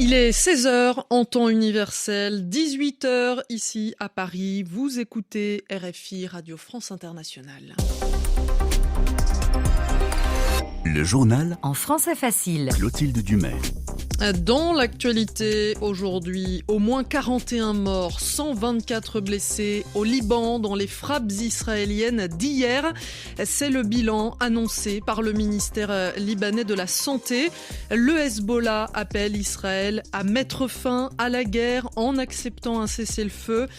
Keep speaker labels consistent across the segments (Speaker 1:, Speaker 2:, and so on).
Speaker 1: Il est 16h en temps universel, 18h ici à Paris. Vous écoutez RFI Radio France Internationale.
Speaker 2: Le journal
Speaker 3: en français facile.
Speaker 2: Clotilde Dumais.
Speaker 1: Dans l'actualité aujourd'hui, au moins 41 morts, 124 blessés au Liban dans les frappes israéliennes d'hier. C'est le bilan annoncé par le ministère libanais de la Santé. Le Hezbollah appelle Israël à mettre fin à la guerre en acceptant un cessez-le-feu.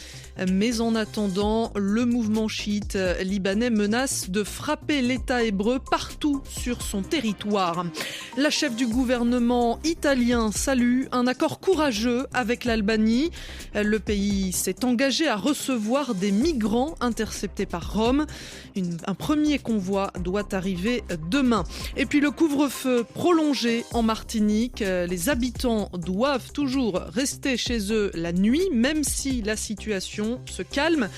Speaker 1: Mais en attendant, le mouvement chiite libanais menace de frapper l'État hébreu partout sur son territoire. La chef du gouvernement italien salue un accord courageux avec l'Albanie. Le pays s'est engagé à recevoir des migrants interceptés par Rome. Un premier convoi doit arriver demain. Et puis le couvre-feu prolongé en Martinique. Les habitants doivent toujours rester chez eux la nuit, même si la situation se calme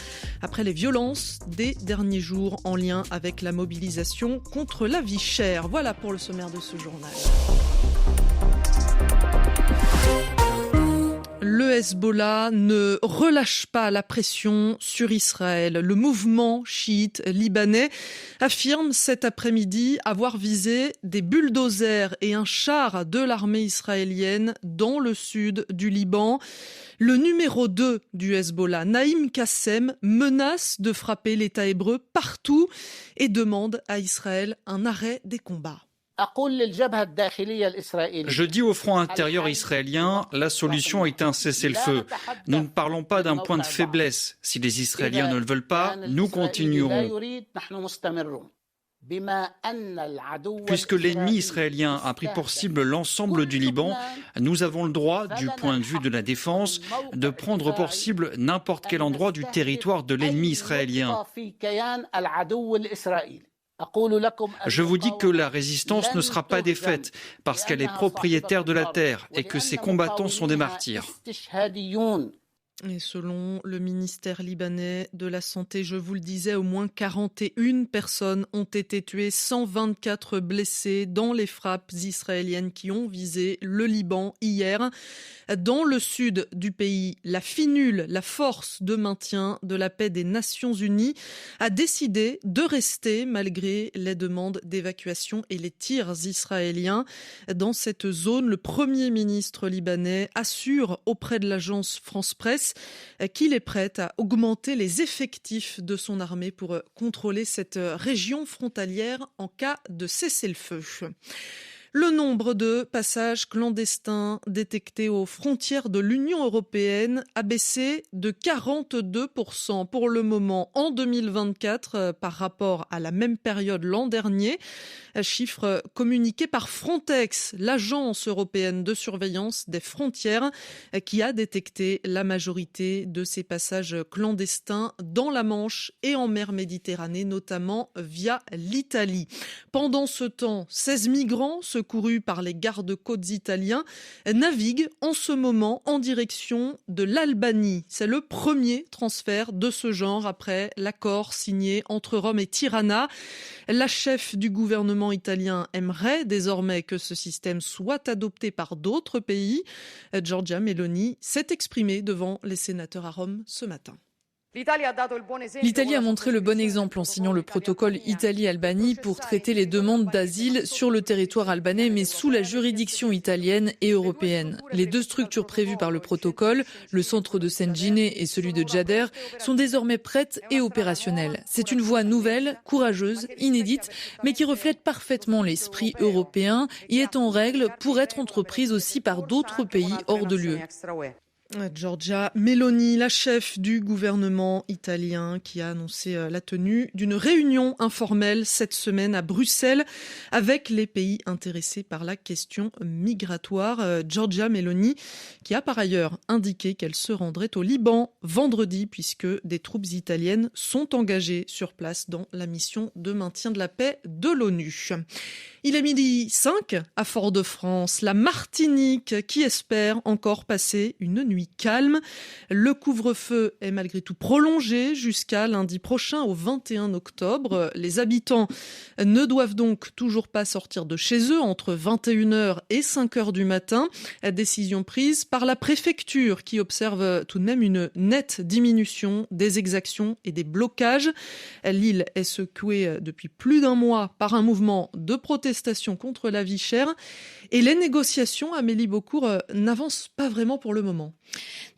Speaker 1: après les violences des derniers jours en lien avec la mobilisation contre la vie chère. Voilà pour le sommaire de ce journal. Le Hezbollah ne relâche pas la pression sur Israël. Le mouvement chiite libanais affirme cet après-midi avoir visé des bulldozers et un char de l'armée israélienne dans le sud du Liban. Le numéro 2 du Hezbollah, Naïm Qassem, menace de frapper l'État hébreu partout et demande à Israël un arrêt des combats.
Speaker 4: Je dis au front intérieur israélien, la solution est un cessez-le-feu. Nous ne parlons pas d'un point de faiblesse. Si les Israéliens ne le veulent pas, nous continuerons. Puisque l'ennemi israélien a pris pour cible l'ensemble du Liban, nous avons le droit, du point de vue de la défense, de prendre pour cible n'importe quel endroit du territoire de l'ennemi israélien. Je vous dis que la résistance ne sera pas défaite parce qu'elle est propriétaire de la terre et que ses combattants sont des martyrs.
Speaker 1: Et selon le ministère libanais de la Santé, je vous le disais, au moins 41 personnes ont été tuées, 124 blessés dans les frappes israéliennes qui ont visé le Liban hier. Dans le sud du pays, la FINUL, la force de maintien de la paix des Nations Unies, a décidé de rester malgré les demandes d'évacuation et les tirs israéliens. Dans cette zone, le Premier ministre libanais assure auprès de l'agence France Presse qu'il est prêt à augmenter les effectifs de son armée pour contrôler cette région frontalière en cas de cessez-le-feu. Le nombre de passages clandestins détectés aux frontières de l'Union européenne a baissé de 42% pour le moment en 2024 par rapport à la même période l'an dernier. Chiffre communiqué par Frontex, l'agence européenne de surveillance des frontières, qui a détecté la majorité de ces passages clandestins dans la Manche et en mer Méditerranée, notamment via l'Italie. Pendant ce temps, 16 migrants secourus par les gardes-côtes italiens naviguent en ce moment en direction de l'Albanie. C'est le premier transfert de ce genre après l'accord signé entre Rome et Tirana. La chef du gouvernement italien aimerait désormais que ce système soit adopté par d'autres pays. Giorgia Meloni s'est exprimée devant les sénateurs à Rome ce matin.
Speaker 5: L'Italie a montré le bon exemple en signant le protocole Italie-Albanie pour traiter les demandes d'asile sur le territoire albanais mais sous la juridiction italienne et européenne. Les deux structures prévues par le protocole, le centre de Sengine et celui de Djader, sont désormais prêtes et opérationnelles. C'est une voie nouvelle, courageuse, inédite, mais qui reflète parfaitement l'esprit européen et est en règle pour être entreprise aussi par d'autres pays hors de l'UE.
Speaker 1: Giorgia Meloni, la chef du gouvernement italien, qui a annoncé la tenue d'une réunion informelle cette semaine à Bruxelles avec les pays intéressés par la question migratoire. Giorgia Meloni, qui a par ailleurs indiqué qu'elle se rendrait au Liban vendredi puisque des troupes italiennes sont engagées sur place dans la mission de maintien de la paix de l'ONU. Il est 12h05 à Fort-de-France, la Martinique qui espère encore passer une nuit calme. Le couvre-feu est malgré tout prolongé jusqu'à lundi prochain au 21 octobre. Les habitants ne doivent donc toujours pas sortir de chez eux entre 21h et 5h du matin. Décision prise par la préfecture qui observe tout de même une nette diminution des exactions et des blocages. L'île est secouée depuis plus d'un mois par un mouvement de protestation contre la vie chère. Et les négociations, Amélie Beaucourt, n'avancent pas vraiment pour le moment.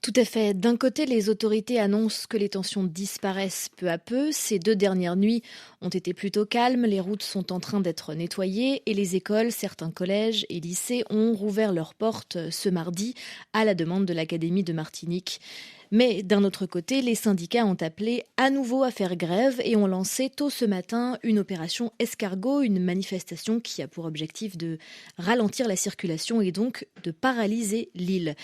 Speaker 3: Tout à fait. D'un côté, les autorités annoncent que les tensions disparaissent peu à peu. Ces 2 dernières nuits ont été plutôt calmes. Les routes sont en train d'être nettoyées et les écoles, certains collèges et lycées ont rouvert leurs portes ce mardi à la demande de l'Académie de Martinique. Mais d'un autre côté, les syndicats ont appelé à nouveau à faire grève et ont lancé tôt ce matin une opération escargot, une manifestation qui a pour objectif de ralentir la circulation et donc de paralyser l'île.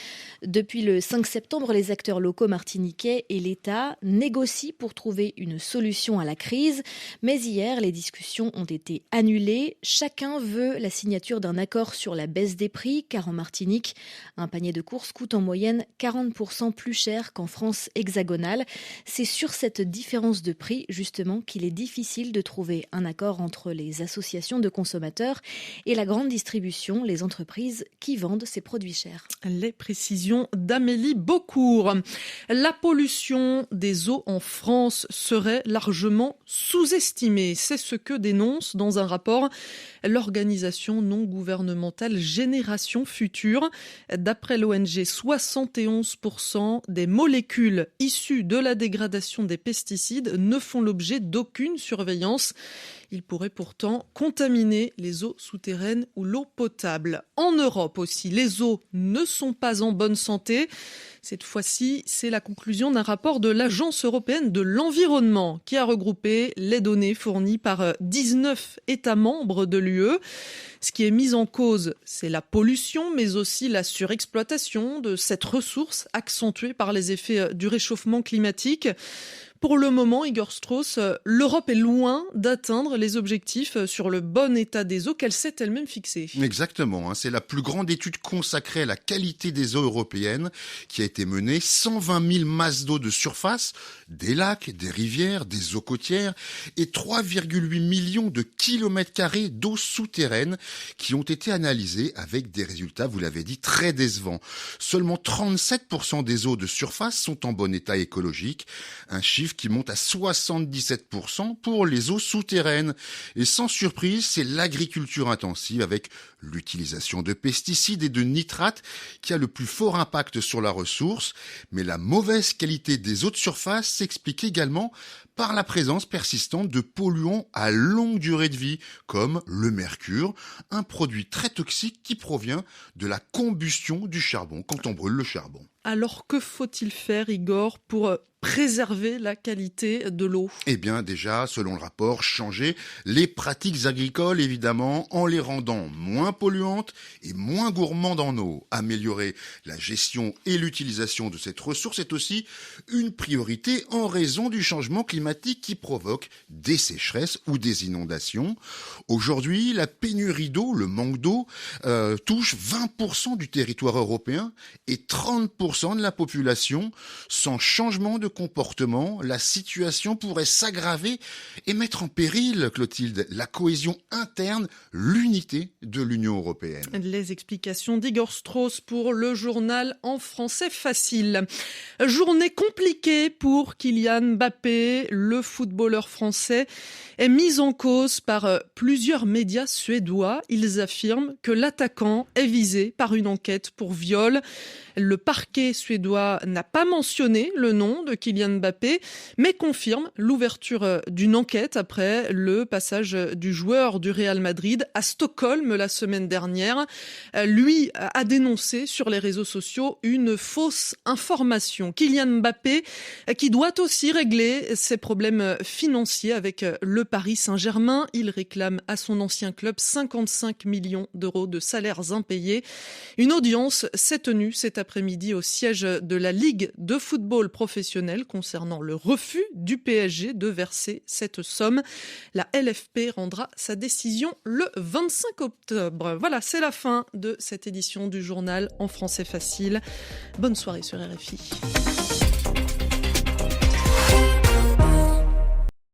Speaker 3: Depuis le 5 septembre, les acteurs locaux martiniquais et l'État négocient pour trouver une solution à la crise. Mais hier, les discussions ont été annulées. Chacun veut la signature d'un accord sur la baisse des prix, car en Martinique, un panier de courses coûte en moyenne 40% plus cher qu'en France hexagonale. C'est sur cette différence de prix, justement, qu'il est difficile de trouver un accord entre les associations de consommateurs et la grande distribution, les entreprises qui vendent ces produits chers.
Speaker 1: Les précisions d'Amélie Beaucourt. La pollution des eaux en France serait largement sous-estimée. C'est ce que dénonce dans un rapport l'organisation non gouvernementale Génération Future. D'après l'ONG, 71% des molécules issues de la dégradation des pesticides ne font l'objet d'aucune surveillance. Ils pourraient pourtant contaminer les eaux souterraines ou l'eau potable. En Europe aussi, les eaux ne sont pas en bonne santé. Cette fois-ci, c'est la conclusion d'un rapport de l'Agence européenne de l'environnement qui a regroupé les données fournies par 19 États membres de l'UE. Ce qui est mis en cause, c'est la pollution, mais aussi la surexploitation de cette ressource accentuée par les effets du réchauffement climatique. Pour le moment, Igor Strauss, l'Europe est loin d'atteindre les objectifs sur le bon état des eaux qu'elle s'est elle-même fixés.
Speaker 6: Exactement, c'est la plus grande étude consacrée à la qualité des eaux européennes qui a été menée. 120 000 masses d'eau de surface, des lacs, des rivières, des eaux côtières et 3,8 millions de kilomètres carrés d'eau souterraine qui ont été analysés avec des résultats, vous l'avez dit, très décevants. Seulement 37% des eaux de surface sont en bon état écologique, un chiffre qui monte à 77% pour les eaux souterraines. Et sans surprise, c'est l'agriculture intensive avec l'utilisation de pesticides et de nitrates qui a le plus fort impact sur la ressource. Mais la mauvaise qualité des eaux de surface s'explique également par la présence persistante de polluants à longue durée de vie, comme le mercure, un produit très toxique qui provient de la combustion du charbon, quand on brûle le charbon.
Speaker 1: Alors que faut-il faire, Igor, pour préserver la qualité de l'eau ?
Speaker 6: Eh bien déjà, selon le rapport, changer les pratiques agricoles, évidemment, en les rendant moins polluantes et moins gourmandes en eau. Améliorer la gestion et l'utilisation de cette ressource est aussi une priorité en raison du changement climatique qui provoque des sécheresses ou des inondations. Aujourd'hui, la pénurie d'eau, le manque d'eau, touche 20% du territoire européen et 30% de la population. Sans changement de comportement, la situation pourrait s'aggraver et mettre en péril, Clotilde, la cohésion interne, l'unité de l'Union européenne.
Speaker 1: Les explications d'Igor Strauss pour le journal en français facile. Journée compliquée pour Kylian Mbappé. Le footballeur français est mis en cause par plusieurs médias suédois. Ils affirment que l'attaquant est visé par une enquête pour viol. Le parquet suédois n'a pas mentionné le nom de Kylian Mbappé, mais confirme l'ouverture d'une enquête après le passage du joueur du Real Madrid à Stockholm la semaine dernière. Lui a dénoncé sur les réseaux sociaux une fausse information. Kylian Mbappé qui doit aussi régler ses problèmes financiers avec le Paris Saint-Germain. Il réclame à son ancien club 55 millions d'euros de salaires impayés. Une audience s'est tenue cet après-midi au siège de la Ligue de football professionnel concernant le refus du PSG de verser cette somme. La LFP rendra sa décision le 25 octobre. Voilà, c'est la fin de cette édition du journal en français facile. Bonne soirée sur RFI.